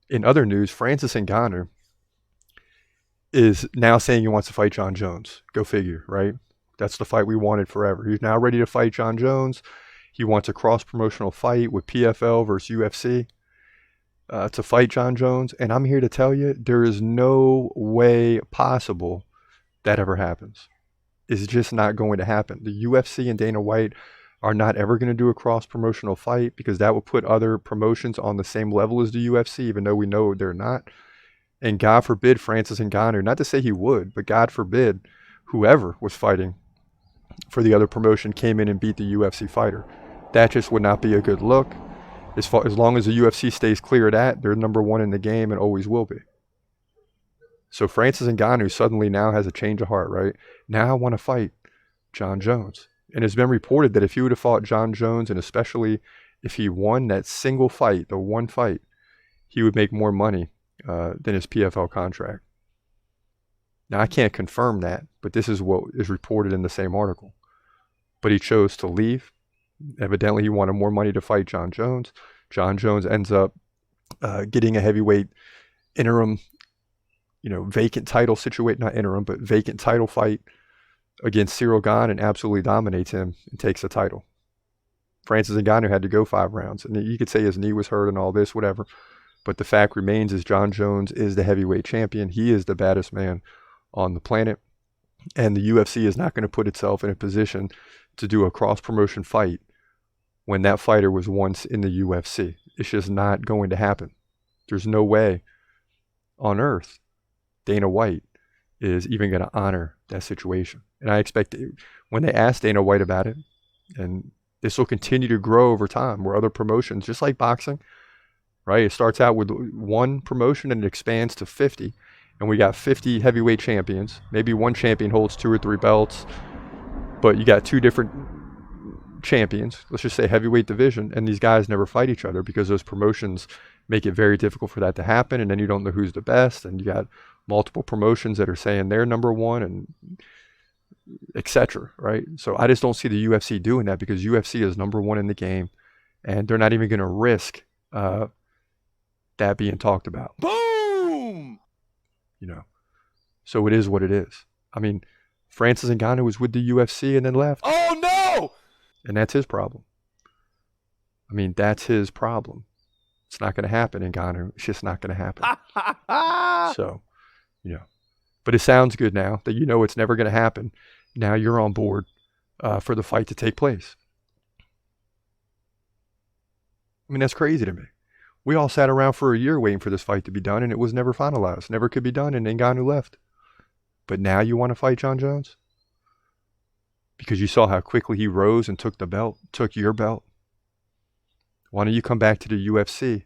In other news, Francis Ngannou is now saying he wants to fight Jon Jones. Go figure, right? That's the fight we wanted forever. He's now ready to fight Jon Jones. He wants a cross-promotional fight with PFL versus UFC to fight Jon Jones. And I'm here to tell you, there is no way possible that ever happens. It's just not going to happen. The UFC and Dana White are not ever going to do a cross-promotional fight because that would put other promotions on the same level as the UFC, even though we know they're not. And God forbid Francis Ngannou, not to say he would, but God forbid whoever was fighting for the other promotion came in and beat the UFC fighter. That just would not be a good look. As long as the UFC stays clear of that, they're number one in the game and always will be. So Francis Ngannou suddenly now has a change of heart, right? Now I want to fight Jon Jones. And it's been reported that if he would have fought Jon Jones, and especially if he won that single fight, the one fight, he would make more money than his PFL contract. Now, I can't confirm that, but this is what is reported in the same article. But he chose to leave. Evidently, he wanted more money to fight Jon Jones. Jon Jones ends up getting a heavyweight interim, vacant title situation, not interim, but vacant title fight against Cyril Gane and absolutely dominates him and takes the title. Francis Ngannou had to go 5 rounds. And you could say his knee was hurt and all this, whatever. But the fact remains is Jon Jones is the heavyweight champion. He is the baddest man on the planet. And the UFC is not going to put itself in a position to do a cross-promotion fight when that fighter was once in the UFC. It's just not going to happen. There's no way on earth Dana White is even going to honor that situation. And I expect when they ask Dana White about it, and this will continue to grow over time, where other promotions, just like boxing, right? It starts out with one promotion and it expands to 50. And we got 50 heavyweight champions. Maybe one champion holds 2 or 3 belts, but you got 2 different champions, let's just say heavyweight division, and these guys never fight each other because those promotions make it very difficult for that to happen. And then you don't know who's the best. And you got multiple promotions that are saying they're number one and etc. Right? So I just don't see the UFC doing that because UFC is number one in the game and they're not even going to risk that being talked about. Boom! So it is what it is. I mean, Francis Ngannou was with the UFC and then left. Oh no! And that's his problem. I mean, that's his problem. It's not going to happen, Ngannou. It's just not going to happen. So, but it sounds good now that it's never going to happen. Now you're on board for the fight to take place. I mean, that's crazy to me. We all sat around for a year waiting for this fight to be done, and it was never finalized. Never could be done, and Ngannou left. But now you want to fight Jon Jones? Because you saw how quickly he rose and took the belt, took your belt. Why don't you come back to the UFC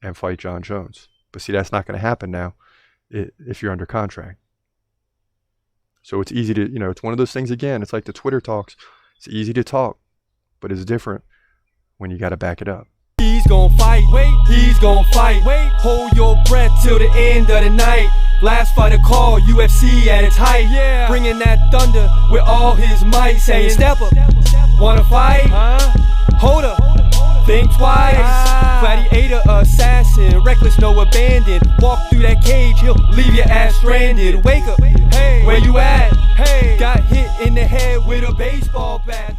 and fight Jon Jones? But see, that's not going to happen now if you're under contract. So it's easy to, it's one of those things again. It's like the Twitter talks. It's easy to talk, but it's different when you got to back it up. He's gonna fight, wait, he's gonna fight, wait, hold your breath till the end of the night. Last fighter call, UFC at its height, yeah, bringing that thunder with all his might, saying step up, wanna fight, hold up, think twice, gladiator, assassin, reckless, no abandon, walk through that cage, he'll leave your ass stranded, wake up, hey, where you at, hey, got hit in the head with a baseball bat.